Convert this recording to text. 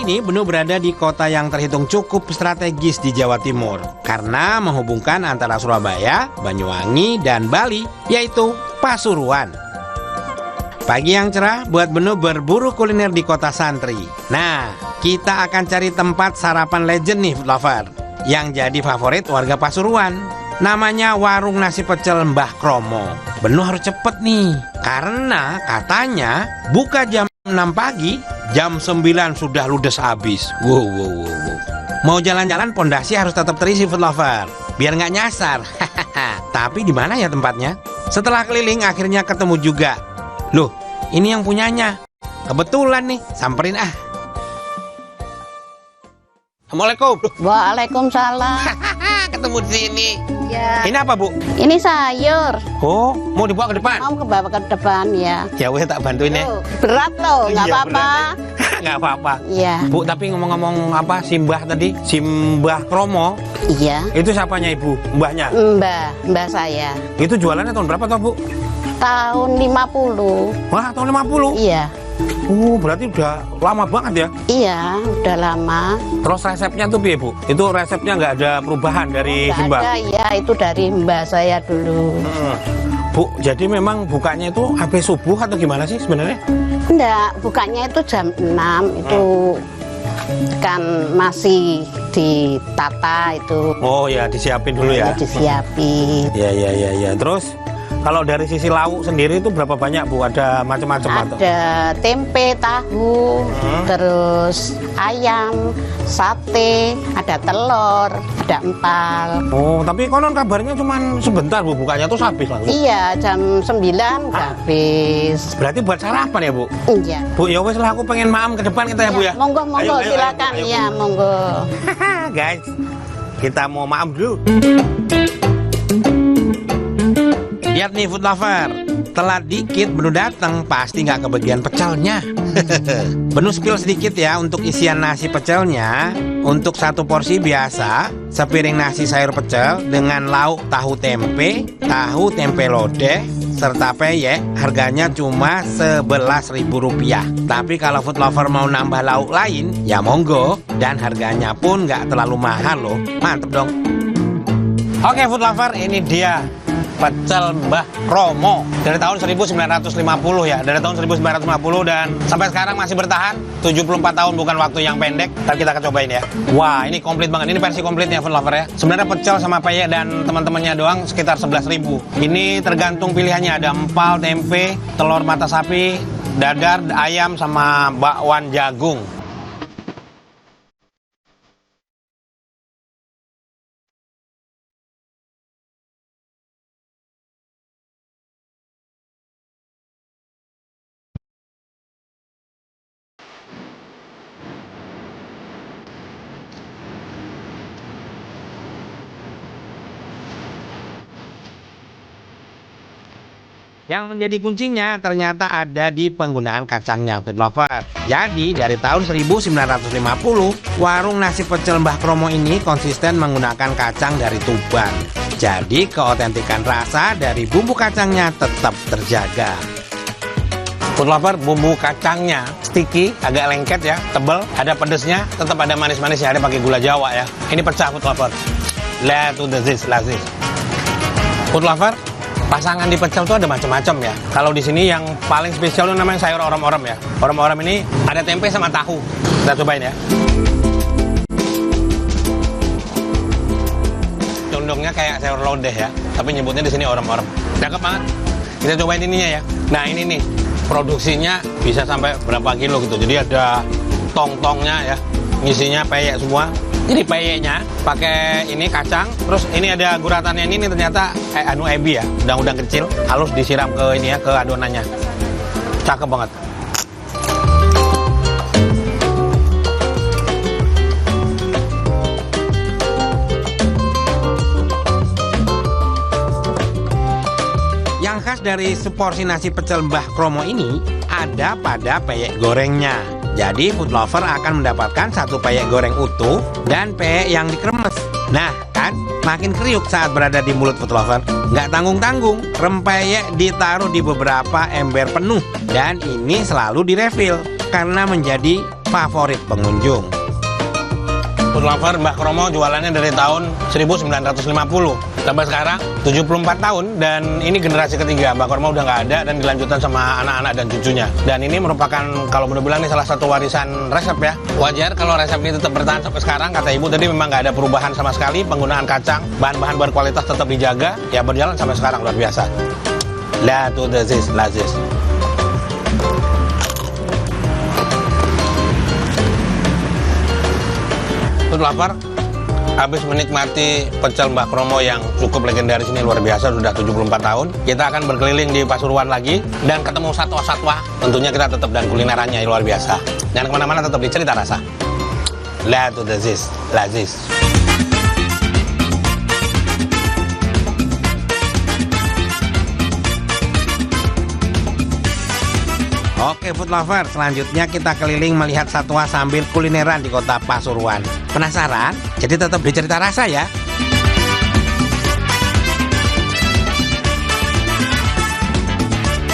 ini Benu berada di kota yang terhitung cukup strategis di Jawa Timur karena menghubungkan antara Surabaya, Banyuwangi, dan Bali, yaitu Pasuruan. Pagi yang cerah buat Benu berburu kuliner di kota santri. Nah, kita akan cari tempat sarapan legend nih food lover yang jadi favorit warga Pasuruan. Namanya warung nasi pecel Mbah Kromo. Benu harus cepet nih karena katanya buka jam 6 pagi, jam 9 sudah ludes habis. Wow. Mau jalan-jalan pondasi harus tetap terisi food lover biar nggak nyasar. Tapi di mana ya tempatnya? Setelah keliling akhirnya ketemu juga. Loh, ini yang punyanya. Kebetulan nih, samperin ah. Assalamualaikum. Waalaikumsalam. Ketemu di sini. Ya. Ini apa, Bu? Ini sayur. Oh, mau dibawa ke depan? Mau ke bawa ke depan ya. Ya weh, tak bantuin ya. Berat loh, nggak Iya, apa-apa. Nggak apa-apa. Iya. Bu, tapi ngomong-ngomong apa, Simbah tadi? Simbah Kromo. Iya. Itu siapanya Ibu? Mbahnya? Mbah saya. Itu jualannya tahun berapa toh, Bu? Tahun 50. Wah, tahun 50? Iya. Berarti udah lama banget ya? Iya, udah lama. Terus resepnya tuh piye, Bu? Itu resepnya nggak ada perubahan dari Nggak Simbah? ada, ya itu dari mbah saya dulu. Bu, jadi memang bukanya itu habis subuh atau gimana sih sebenarnya? Enggak, bukanya itu jam 6 itu kan masih ditata itu. Oh ya, disiapin dulu ya? Disiapin. Ya. Terus kalau dari sisi lauk sendiri itu berapa banyak, Bu? Ada macam-macam atau? Ada tempe, tahu, terus ayam, sate, ada telur, ada empal. Oh, tapi konon kabarnya cuma sebentar, Bu, bukanya tuh habis langsung. Iya, jam 9 udah habis. Berarti buat sarapan ya, Bu? Iya. Bu, ya wes lah, aku pengen maam ke depan kita ya, Bu ya. Monggo, Ayo, silakan. ayo. Iya, monggo. Guys, kita mau maam dulu. Lihat nih food lover, telat dikit Benu datang pasti nggak kebagian pecelnya. Benu spill sedikit ya untuk isian nasi pecelnya. Untuk satu porsi biasa, sepiring nasi sayur pecel dengan lauk tahu tempe lodeh, serta peyek, harganya cuma Rp11.000. Tapi kalau food lover mau nambah lauk lain, ya monggo. Dan harganya pun nggak terlalu mahal loh, mantep dong. Oke food lover, ini dia pecel Mbah Kromo dari tahun 1950 ya, dari tahun 1950 dan sampai sekarang masih bertahan 74 tahun, bukan waktu yang pendek. Ntar kita akan cobain ya. Wah, ini komplit banget, ini versi komplitnya food lover ya. Sebenarnya pecel sama peyek dan teman-temannya doang sekitar 11.000. Ini tergantung pilihannya, ada empal, tempe, telur mata sapi, dadar, ayam sama bakwan jagung. Yang menjadi kuncinya ternyata ada di penggunaan kacangnya food lover. Jadi dari tahun 1950, warung nasi pecel Mbah Kromo ini konsisten menggunakan kacang dari Tuban. Jadi keautentikan rasa dari bumbu kacangnya tetap terjaga. Food lover, bumbu kacangnya sticky, agak lengket ya, tebel, ada pedesnya, tetap ada manis-manisnya, ada pakai gula Jawa ya. Ini pecah food lover. Let's do this. Food lover, pasangan di pecel tuh ada macam-macam ya. Kalau di sini yang paling spesial itu namanya sayur orem-orem ya. Orem-orem ini ada tempe sama tahu. Kita cobain ya. Condongnya kayak sayur lodeh ya, tapi nyebutnya di sini orem-orem. Cakep banget. Kita cobain ininya ya. Nah ini nih, produksinya bisa sampai berapa kilo gitu. Jadi ada tong-tongnya ya, ngisinya peyek semua. Jadi peyeknya pakai ini kacang, terus ini ada guratannya ini ternyata ebi ya, udang-udang kecil, halus disiram ke ini ya, ke adonannya. Cakep banget. Yang khas dari seporsi nasi pecel Mbah Kromo ini ada pada peyek gorengnya. Jadi food lover akan mendapatkan satu peyek goreng utuh dan peyek yang dikremes. Nah kan, makin kriuk saat berada di mulut food lover. Nggak tanggung-tanggung, rempeyek ditaruh di beberapa ember penuh. Dan ini selalu direfill karena menjadi favorit pengunjung. Food lover Mbah Kromo jualannya dari tahun 1950 sampai sekarang 74 tahun, dan ini generasi ketiga. Mbah Kromo udah nggak ada dan dilanjutkan sama anak-anak dan cucunya. Dan ini merupakan, kalau boleh bilang, ini salah satu warisan resep ya. Wajar kalau resep ini tetap bertahan sampai sekarang. Kata ibu tadi memang nggak ada perubahan sama sekali. Penggunaan kacang, bahan-bahan berkualitas tetap dijaga, ya berjalan sampai sekarang, luar biasa. Lah tuh lazis. Food lover, habis menikmati pecel Mbah Kromo yang cukup legendaris ini, luar biasa, sudah 74 tahun. Kita akan berkeliling di Pasuruan lagi dan ketemu satwa-satwa. Tentunya kita tetap dan kulinerannya luar biasa. Jangan kemana-mana, tetap di Cerita Rasa. Lah tuh lazis. Oke food lover, selanjutnya kita keliling melihat satwa sambil kulineran di kota Pasuruan. Penasaran? Jadi tetap di Cerita Rasa ya.